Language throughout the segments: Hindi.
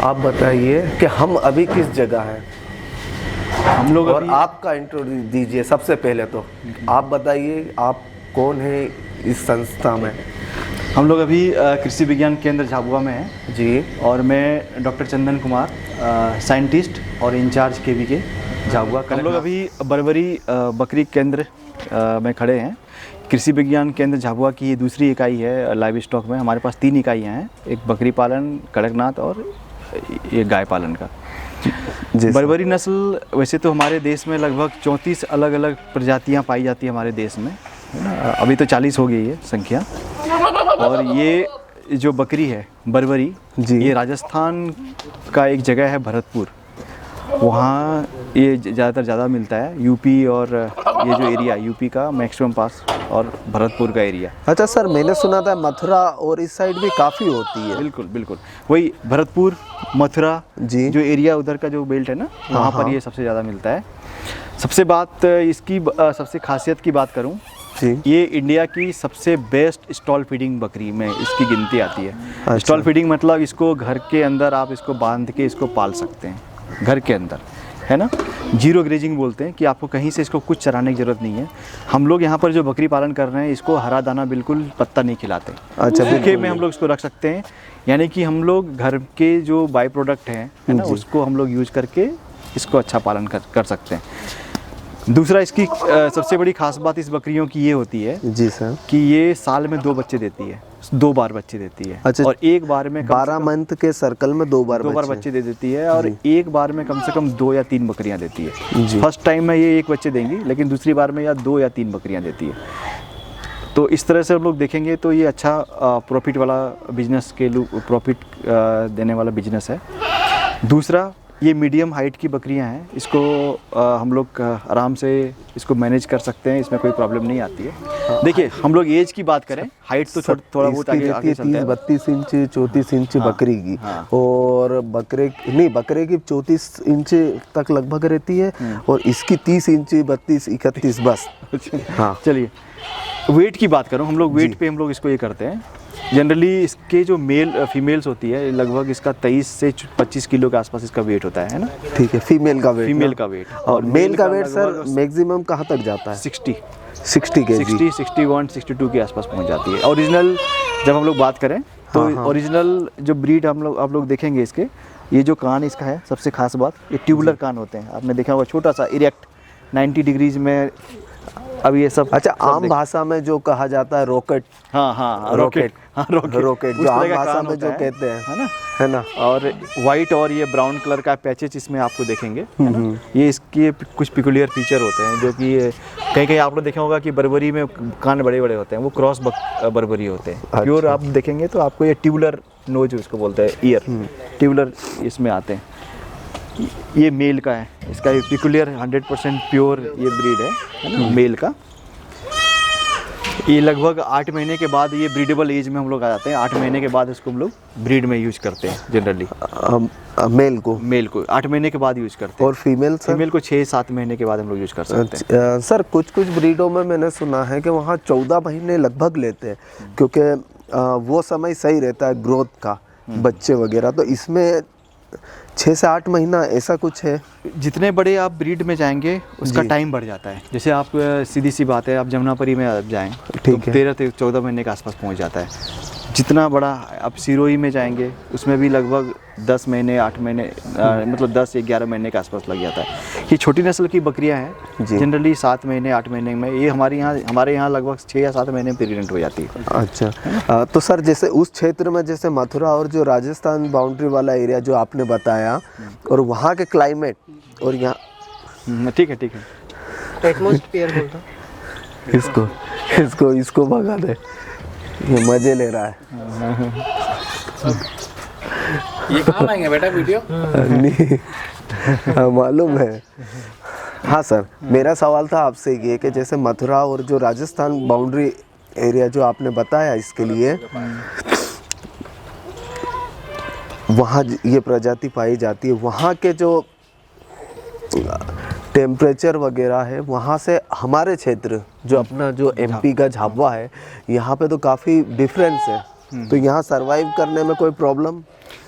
आप बताइए कि हम अभी किस जगह हैं? हम लोग और आपका इंट्रोड्यूस दीजिए। सबसे पहले तो आप बताइए आप कौन है इस संस्था में? हम लोग अभी कृषि विज्ञान केंद्र झाबुआ में हैं जी। और मैं डॉक्टर चंदन कुमार, साइंटिस्ट और इंचार्ज केवीके झाबुआ। हम लोग अभी बरबरी बकरी केंद्र में खड़े हैं। कृषि विज्ञान केंद्र झाबुआ की ये दूसरी इकाई है लाइव स्टॉक में। हमारे पास 3 इकाइयाँ हैं, एक बकरी पालन, कड़कनाथ और ये गाय पालन का। बरबरी नस्ल वैसे तो हमारे देश में लगभग 34 अलग अलग प्रजातियां पाई जाती है हमारे देश में, है ना। अभी तो 40 हो गई है संख्या। और ये जो बकरी है बरबरी जी, ये राजस्थान का एक जगह है भरतपुर, वहाँ ये ज़्यादा मिलता है। यूपी और ये जो एरिया यूपी का मैक्सिमम पास और भरतपुर का एरिया। अच्छा सर, मैंने सुना था मथुरा और इस साइड भी काफ़ी होती है। बिल्कुल बिल्कुल, वही भरतपुर मथुरा जी, जो एरिया उधर का जो बेल्ट है ना, वहाँ पर ये सबसे ज़्यादा मिलता है। सबसे खासियत की बात करूँ जी, ये इंडिया की सबसे बेस्ट स्टॉल फीडिंग बकरी में इसकी गिनती आती है। अच्छा। स्टॉल फीडिंग मतलब इसको घर के अंदर आप इसको बांध के इसको पाल सकते हैं घर के अंदर, है ना। जीरो ग्रेजिंग बोलते हैं कि आपको कहीं से इसको कुछ चराने की ज़रूरत नहीं है। हम लोग यहाँ पर जो बकरी पालन कर रहे हैं इसको हरा दाना बिल्कुल पत्ता नहीं खिलाते। अच्छा, सूखे में हम लोग इसको रख सकते हैं, यानी कि हम लोग घर के जो बाई प्रोडक्ट हैं, है ना, उसको हम लोग यूज करके इसको अच्छा पालन कर सकते हैं। दूसरा इसकी सबसे बड़ी खास बात इस बकरियों की ये होती है जी सर, कि ये साल में 2 बच्चे देती है, 2 बार बच्चे देती है। अच्छा, और एक बार में 12 मंथ के सर्कल में 2 बार बच्चे दे देती है और एक बार में कम से कम 2 या 3 बकरियां देती है। फर्स्ट टाइम में ये 1 बच्चे देंगी, लेकिन दूसरी बार में या 2 या 3 बकरियां देती है। तो इस तरह से हम लोग देखेंगे तो ये अच्छा प्रॉफिट वाला बिजनेस के प्रॉफिट देने वाला बिजनेस है। दूसरा, ये मीडियम हाइट की बकरियां हैं, इसको हम लोग आराम से इसको मैनेज कर सकते हैं, इसमें कोई प्रॉब्लम नहीं आती है। देखिए, हम लोग एज की बात करें, हाइट तो थोड़ा बहुत आगे चलता है। 30-32 इंच 34 इंच बकरी की। हाँ। और बकरे की 34 इंच तक लगभग रहती है और इसकी 30 इंच 32-31 बस। हाँ, चलिए वेट की बात करूं, हम लोग वेट पे हम लोग इसको ये करते हैं। जनरली इसके जो फीमेल्स होती है लगभग इसका 23 से 25 किलो के आसपास इसका वेट होता है ना। ठीक है, फीमेल का वेट। और मेल का वेट सर मैक्सिमम कहाँ तक जाता है? 60 केजी, 60, 61, 62 के आसपास पहुंच जाती है। ओरिजिनल जब हम लोग बात करें तो ओरिजिनल जो ब्रीड आप लोग देखेंगे इसके, ये जो कान इसका है सबसे खास बात, ये ट्यूबुलर कान होते हैं। आपने देखा होगा छोटा सा इरेक्ट 90 डिग्रीज में। अब ये सब अच्छा, आम भाषा में जो कहा जाता है रॉकेट। हाँ, रॉकेट जो आम भाषा में जो कहते हैं, है ना। और वाइट और ये ब्राउन कलर का पैचेज इसमें आपको देखेंगे, है ना? ये इसके कुछ पिकुलियर फीचर होते हैं जो कि कहीं आप लोग देखे होगा कि बरबरी में कान बड़े बड़े होते हैं, वो क्रॉस बरबरी होते हैं। अच्छा। प्योर आप देखेंगे तो आपको ये ट्यूबुलर नोज इसको बोलते हैं, ईयर ट्यूबुलर इसमें आते हैं। ये मेल का है, इसका ये पिकुलियर 100% प्योर ये ब्रीड है ना, मेल का। ये लगभग 8 महीने के बाद ये ब्रीडेबल एज में हम लोग आ जाते हैं। 8 महीने के बाद इसको हम लोग ब्रीड में यूज करते हैं जनरली। मेल को 8 महीने के बाद यूज करते हैं। और फीमेल को 6-7 महीने के बाद हम लोग यूज कर सकते हैं। सर कुछ ब्रीडों में मैंने सुना है कि वहाँ 14 महीने लगभग लेते हैं, क्योंकि वो समय सही रहता है ग्रोथ का, बच्चे वगैरह। तो इसमें 6 से 8 महीना ऐसा कुछ है? जितने बड़े आप ब्रीड में जाएंगे उसका टाइम बढ़ जाता है। जैसे आप सीधी सी बात है, आप जमुनापरी में आप जाएं तो 13 से 14 महीने के आसपास पहुंच जाता है। जितना बड़ा आप सिरोही में जाएंगे उसमें भी लगभग 10 महीने 8 महीने मतलब 10 से 11 महीने के आसपास लग जाता है। ये छोटी नस्ल की बकरियां हैं, जनरली 7 महीने 8 महीने में। ये हमारे यहाँ लगभग 6 या 7 महीने में प्रेग्नेंट हो जाती है। अच्छा, तो सर जैसे उस क्षेत्र में जैसे मथुरा और जो राजस्थान बाउंड्री वाला एरिया जो आपने बताया, और वहाँ के क्लाइमेट और यहाँ, ठीक है एटमॉस्फेयर बोलता इसको भगा दे, ये मजे ले रहा है। ये कहाँ आएंगे बेटा वीडियो? नहीं, मालूम है। हाँ सर, मेरा सवाल था आपसे ये कि जैसे मथुरा और जो राजस्थान बाउंड्री एरिया जो आपने बताया, इसके लिए वहाँ ये प्रजाति पाई जाती है, वहाँ के जो टेम्परेचर वगैरह है, वहाँ से हमारे क्षेत्र जो अपना जो एमपी का झाबुआ है, यहाँ पे तो काफ़ी डिफरेंस है। तो यहाँ सरवाइव करने में कोई प्रॉब्लम?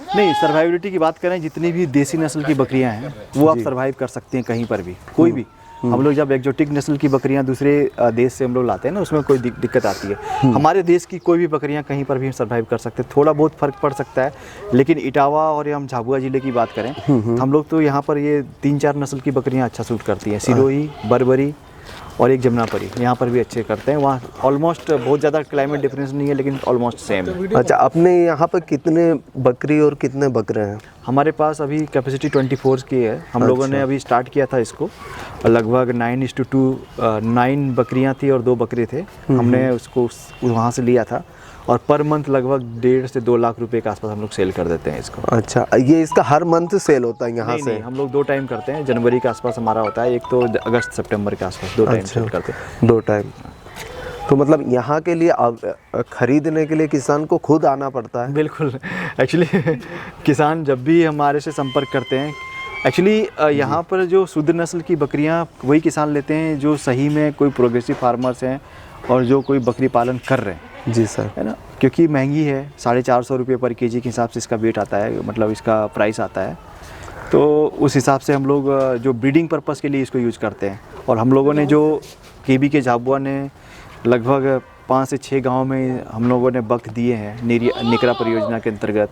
नहीं, सर्वाइविलिटी की बात करें, जितनी भी देसी नस्ल की बकरियां हैं वो आप सर्वाइव कर सकती हैं कहीं पर भी, कोई भी। हम लोग जब एक्जोटिक नस्ल की बकरियां दूसरे देश से हम लोग लाते हैं ना, उसमें कोई दिक्कत आती है। हमारे देश की कोई भी बकरियां कहीं पर भी सर्वाइव कर सकते हैं, थोड़ा बहुत फ़र्क पड़ सकता है। लेकिन इटावा और हम झाबुआ ज़िले की बात करें, हम लोग तो यहाँ पर ये 3-4 नस्ल की बकरियां अच्छा सूट करती हैं। सिरोही, बर्बरी और एक जमुनापरी, यहाँ पर भी अच्छे करते हैं। वहाँ ऑलमोस्ट बहुत ज़्यादा क्लाइमेट डिफरेंस नहीं है, लेकिन ऑलमोस्ट सेम है। अच्छा, अपने यहाँ पर कितने बकरी और कितने बकरे हैं? हमारे पास अभी कैपेसिटी 24 की है। हम लोगों ने अभी स्टार्ट किया था इसको, लगभग 9:2, 9 बकरियां थी और 2 बकरे थे। हमने उसको वहाँ से लिया था और पर मंथ लगभग 1.5 से 2 लाख रुपए के आसपास हम लोग सेल कर देते हैं इसको। अच्छा, ये इसका हर मंथ सेल होता है यहाँ से? नहीं, हम लोग 2 टाइम करते हैं। जनवरी के आसपास हमारा होता है, एक तो अगस्त सितंबर के आसपास, 2 टाइम सेल करते हैं। 2 टाइम। तो मतलब यहाँ के लिए खरीदने के लिए किसान को खुद आना पड़ता है? बिल्कुल। एक्चुअली किसान जब भी हमारे से संपर्क करते हैं, एक्चुअली यहाँ पर जो शुद्ध नस्ल की बकरियाँ वही किसान लेते हैं जो सही में कोई प्रोग्रेसिव फार्मर्स हैं और जो कोई बकरी पालन कर रहे हैं। जी सर। है ना, क्योंकि महंगी है, 450 रुपये पर केजी के हिसाब से इसका वेट आता है, मतलब इसका प्राइस आता है। तो उस हिसाब से हम लोग जो ब्रीडिंग पर्पस के लिए इसको यूज़ करते हैं। और हम लोगों ने जो केबी के झाबुआ ने लगभग 5 से 6 गांव में हम लोगों ने बक दिए हैं, निकरा परियोजना के अंतर्गत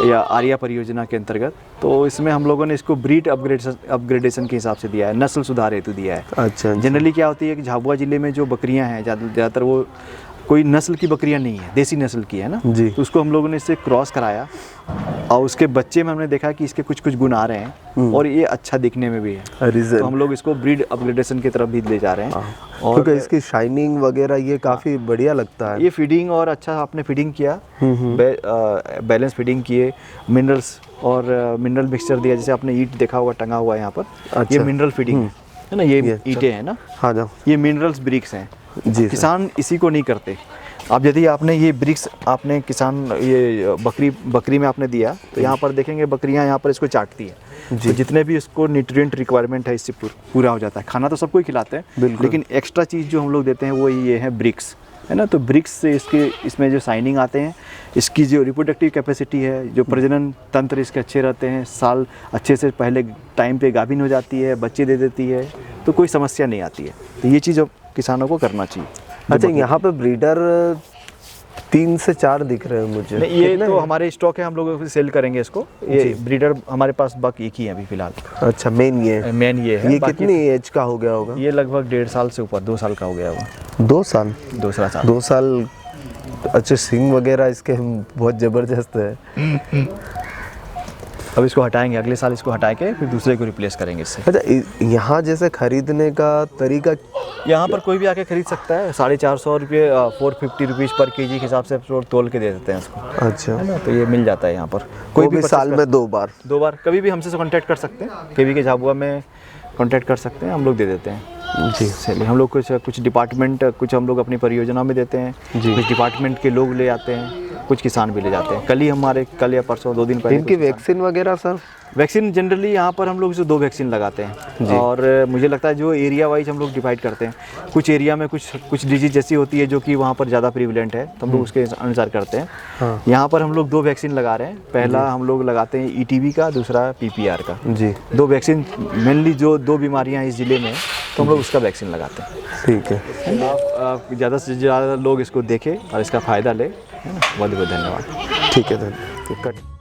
या आर्या परियोजना के अंतर्गत। तो इसमें हम लोगों ने इसको ब्रीड अपग्रेडेशन के हिसाब से दिया है, नस्ल सुधार हेतु दिया है। अच्छा। जनरली क्या होती है कि झाबुआ ज़िले में जो बकरियां हैं ज़्यादातर वो कोई नस्ल की बकरियां नहीं है, देसी नस्ल की है ना जी। तो उसको हम लोगों ने इससे क्रॉस कराया और उसके बच्चे में हमने देखा कि इसके कुछ कुछ गुण आ रहे हैं और ये अच्छा दिखने में भी है। तो हम लोग इसको ब्रीड अपग्रेडेशन की तरफ भी ले जा रहे हैं। और क्योंकि इसकी शाइनिंग वगैरह ये काफ़ी बढ़िया लगता है। ये फीडिंग और अच्छा आपने फीडिंग किया, बैलेंस फीडिंग किए, मिनरल्स और मिनरल मिक्सचर दिया, जैसे आपने ईट देखा हुआ टंगा हुआ है यहाँ पर। अच्छा। ये मिनरल फीडिंग है ना, ये ईंटें हैं ना। हाँ जाओ। ये मिनरल्स ब्रिक्स हैं। जी। किसान इसी को नहीं करते। अब यदि आपने ये ब्रिक्स आपने किसान ये बकरी में आपने दिया तो यहाँ पर देखेंगे बकरियाँ यहाँ पर इसको चाटती है। तो जितने भी इसको न्यूट्रिएंट रिक्वायरमेंट है इससे पूरा हो जाता है। खाना तो सबको ही खिलाते हैं, लेकिन एक्स्ट्रा चीज़ जो हम लोग देते हैं वो ये है ब्रिक्स, है ना। तो ब्रिक्स से इसमें जो शाइनिंग आते हैं, इसकी जो रिप्रोडक्टिव कैपेसिटी है, जो प्रजनन तंत्र इसके अच्छे रहते हैं, साल अच्छे से पहले टाइम पे गाभिन हो जाती है, बच्चे दे देती है, तो कोई समस्या नहीं आती है। तो ये चीज़ किसानों को करना चाहिए। अच्छा, यहाँ पे ब्रीडर 3 से 4 दिख रहे हैं मुझे। नहीं, ये तो हमारे स्टॉक है, हम लोग सेल करेंगे इसको। ये ब्रीडर हमारे पास बक एक ही है अभी फिलहाल। अच्छा, मेन ये है। ये कितनी एज का हो गया होगा? ये लगभग 1.5 साल से ऊपर, 2 साल का हो गया होगा। 2 साल? दूसरा साल। 2 साल। अच्छा, सिंग वगैरह इसके बहुत ज़बरदस्त है। अब इसको हटाएंगे, अगले साल इसको हटा के फिर दूसरे को रिप्लेस करेंगे इससे। अच्छा, यहाँ जैसे खरीदने का तरीका? यहाँ पर कोई भी आके खरीद सकता है। 450 रुपये 450 रुपीज़ पर केजी के हिसाब से तोल के दे देते हैं इसको। अच्छा, है ना, तो ये मिल जाता है यहाँ पर। कोई भी साल में 2 बार? 2 बार कभी भी हमसे कांटेक्ट कर सकते हैं, केबी के झाबुआ में कांटेक्ट कर सकते हैं, हम लोग दे देते हैं। जी। चलिए, हम लोग कुछ डिपार्टमेंट, कुछ हम लोग अपनी परियोजना में देते हैं, कुछ डिपार्टमेंट के लोग ले आते हैं, कुछ किसान भी ले जाते हैं। कल या परसों 2 दिन पहले इनकी वैक्सीन वगैरह सर? वैक्सीन जनरली यहाँ पर हम लोग जो 2 वैक्सीन लगाते हैं। और मुझे लगता है जो एरिया वाइज हम लोग डिवाइड करते हैं, कुछ एरिया में कुछ डिजीज जैसी होती है जो कि वहाँ पर ज़्यादा प्रीविलेंट है, तो हम लोग उसके अनुसार करते हैं। हाँ। यहाँ पर हम लोग 2 वैक्सीन लगा रहे हैं। पहला हम लोग लगाते हैं ETB का, दूसरा PPR का। जी। 2 वैक्सीन मेनली जो 2 बीमारियाँ इस ज़िले में, तो हम लोग उसका वैक्सीन लगाते हैं। ठीक है। आप ज़्यादा से ज़्यादा लोग इसको देखें और इसका फ़ायदा लें, है ना। बहुत बहुत धन्यवाद। ठीक है, धन्यवाद।